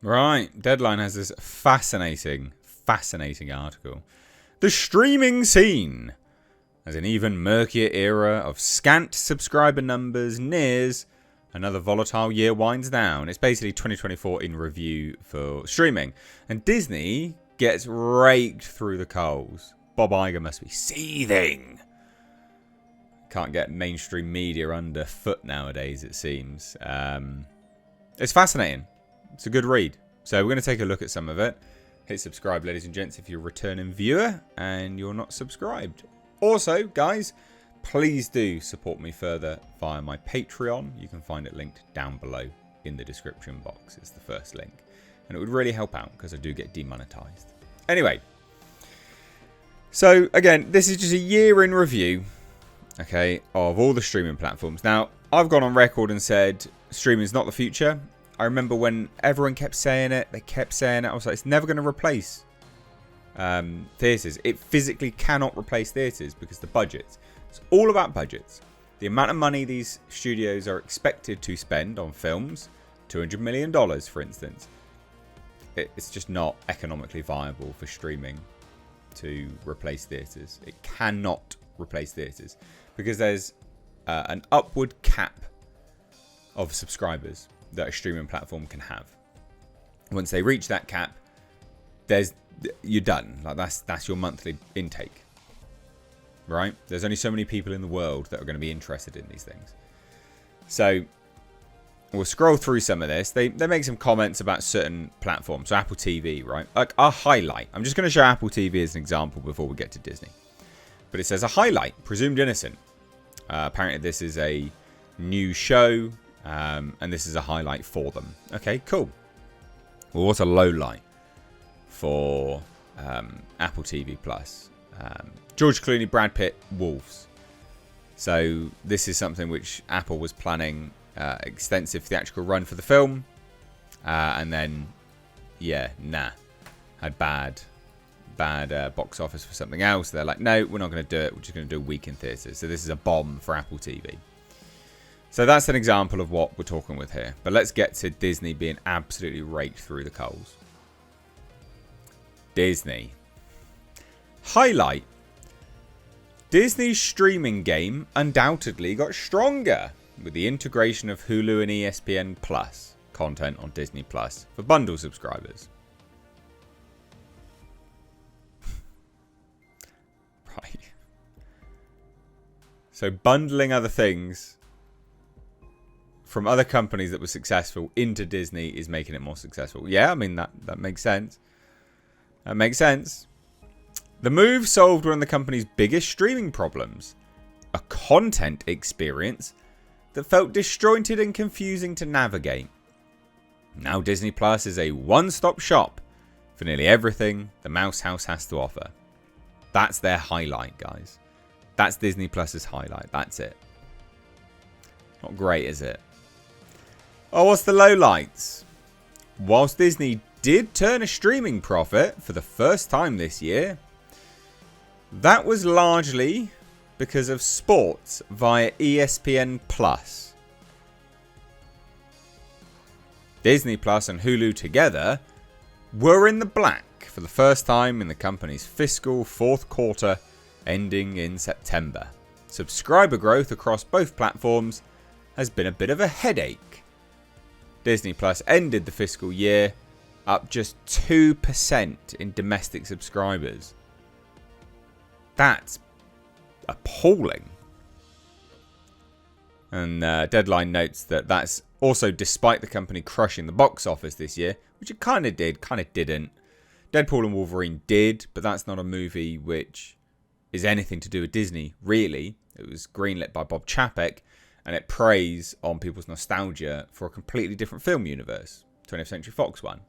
Right, Deadline has this fascinating article. The streaming scene, as an even murkier era of scant subscriber numbers nears, another volatile year winds down. It's basically 2024 in review for streaming. And Disney gets raked through the coals. Bob Iger must be seething. Can't get mainstream media underfoot nowadays, it seems. It's fascinating. It's a good read. So we're going to take a look at some of it. Hit subscribe, ladies and gents, if you're a returning viewer and you're not subscribed. Also, guys, please do support me further via my Patreon. You can find it linked down below in the description box. It's the first link. And it would really help out because I do get demonetized. Anyway. So, again, this is just a year in review, okay, of all the streaming platforms. Now, I've gone on record and said streaming is not the future. I remember when everyone kept saying it. They kept saying it. I was like, it's never going to replace theatres. It physically cannot replace theatres because the budgets. It's all about budgets. The amount of money these studios are expected to spend on films, $200 million, for instance. It's just not economically viable for streaming to replace theatres. It cannot replace theatres because there's an upward cap of subscribers that a streaming platform can have. Once they reach that cap, you're done. Like that's your monthly intake, right? There's only so many people in the world that are going to be interested in these things. So we'll scroll through some of this. They make some comments about certain platforms. So Apple TV, right? Like a highlight. I'm just going to show Apple TV as an example before we get to Disney. But it says a highlight, presumed innocent. Apparently this is a new show. And this is a highlight for them. Okay, cool. Well, what's a low light for Apple TV Plus? George Clooney, Brad Pitt, Wolves. So this is something which Apple was planning extensive theatrical run for the film. And then, had bad box office for something else. They're like, no, we're not going to do it. We're just going to do a week in theatres. So this is a bomb for Apple TV. So that's an example of what we're talking with here. But let's get to Disney being absolutely raked through the coals. Disney. Highlight. Disney's streaming game undoubtedly got stronger with the integration of Hulu and ESPN Plus content on Disney Plus for bundle subscribers. Right. So bundling other things from other companies that were successful into Disney is making it more successful. Yeah, I mean, that makes sense. That makes sense. The move solved one of the company's biggest streaming problems. A content experience that felt disjointed and confusing to navigate. Now Disney Plus is a one-stop shop for nearly everything the Mouse House has to offer. That's their highlight, guys. That's Disney Plus's highlight. That's it. Not great, is it? Oh, what's the lowlights? Whilst Disney did turn a streaming profit for the first time this year, that was largely because of sports via ESPN Plus. Disney Plus and Hulu together were in the black for the first time in the company's fiscal fourth quarter ending in September. Subscriber growth across both platforms has been a bit of a headache. Disney Plus ended the fiscal year up just 2% in domestic subscribers. That's appalling. And Deadline notes that that's also despite the company crushing the box office this year, which it kind of did, kind of didn't. Deadpool and Wolverine did, but that's not a movie which is anything to do with Disney, really. It was greenlit by Bob Chapek, and it preys on people's nostalgia for a completely different film universe, 20th Century Fox one.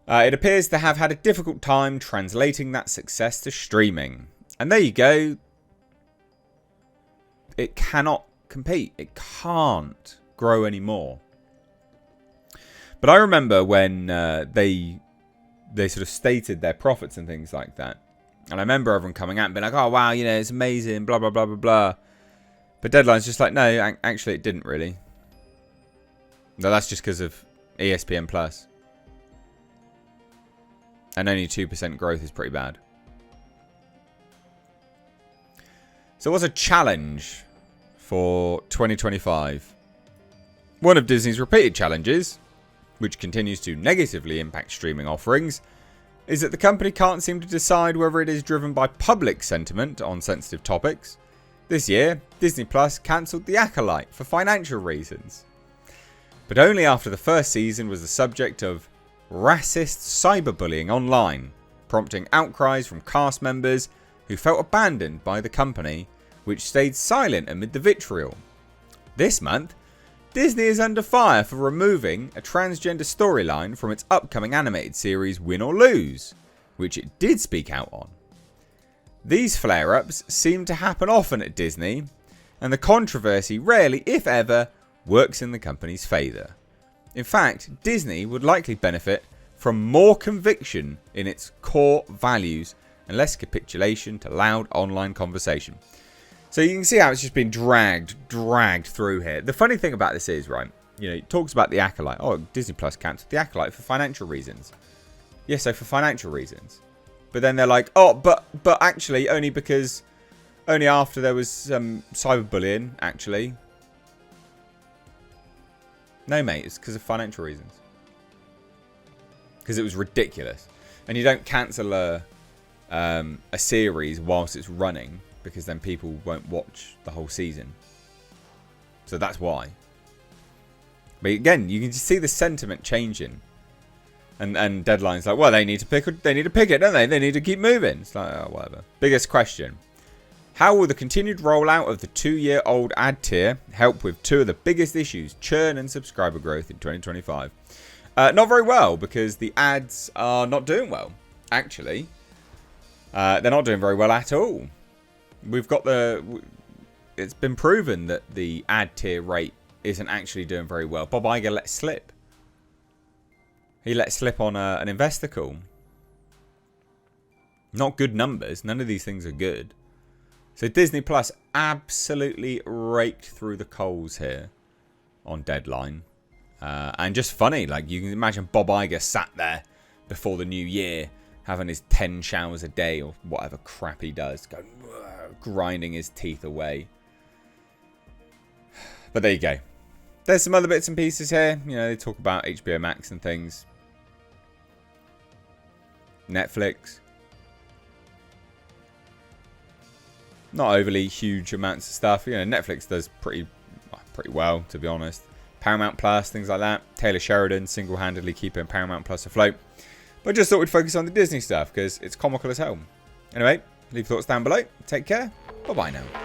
It appears to have had a difficult time translating that success to streaming. And there you go. It cannot compete. It can't grow anymore. But I remember when they sort of stated their profits and things like that. And I remember everyone coming out and being like, oh, wow, it's amazing, blah, blah, blah, blah, blah. But Deadline's just like, no, actually it didn't really. No, that's just because of ESPN Plus. And only 2% growth is pretty bad. So what's a challenge for 2025? One of Disney's repeated challenges, which continues to negatively impact streaming offerings, is that the company can't seem to decide whether it is driven by public sentiment on sensitive topics. This year, Disney Plus cancelled The Acolyte for financial reasons. But only after the first season was the subject of racist cyberbullying online, prompting outcries from cast members who felt abandoned by the company, which stayed silent amid the vitriol. This month, Disney is under fire for removing a transgender storyline from its upcoming animated series Win or Lose, which it did speak out on. These flare-ups seem to happen often at Disney, and the controversy rarely, if ever, works in the company's favour. In fact, Disney would likely benefit from more conviction in its core values and less capitulation to loud online conversation. So you can see how it's just been dragged through here. The funny thing about this is, right, you know, it talks about The Acolyte. Oh, Disney Plus cancelled The Acolyte for financial reasons. Yeah, so for financial reasons. But then they're like, oh, but actually only after there was some cyberbullying, actually. No, mate, it's because of financial reasons. Because it was ridiculous. And you don't cancel a series whilst it's running, because then people won't watch the whole season. So that's why. But again, you can just see the sentiment changing. And Deadline's like, well, they need to pick it, don't they? They need to keep moving. It's like, oh, whatever. Biggest question. How will the continued rollout of the 2-year-old ad tier help with two of the biggest issues, churn and subscriber growth in 2025? Not very well, because the ads are not doing well, actually. They're not doing very well at all. It's been proven that the ad tier rate isn't actually doing very well. Bob Iger let slip. He let slip on an investor call. Not good numbers. None of these things are good. So Disney Plus absolutely raked through the coals here on Deadline. And just funny, like you can imagine Bob Iger sat there before the new year having his 10 showers a day or whatever crap he does, going, grinding his teeth away. But there you go. There's some other bits and pieces here. You know, they talk about HBO Max and things. Netflix. Not overly huge amounts of stuff. You know, Netflix does pretty well, to be honest. Paramount Plus, things like that. Taylor Sheridan single-handedly keeping Paramount Plus afloat. But I just thought we'd focus on the Disney stuff because it's comical as hell. Anyway, leave thoughts down below. Take care. Bye-bye now.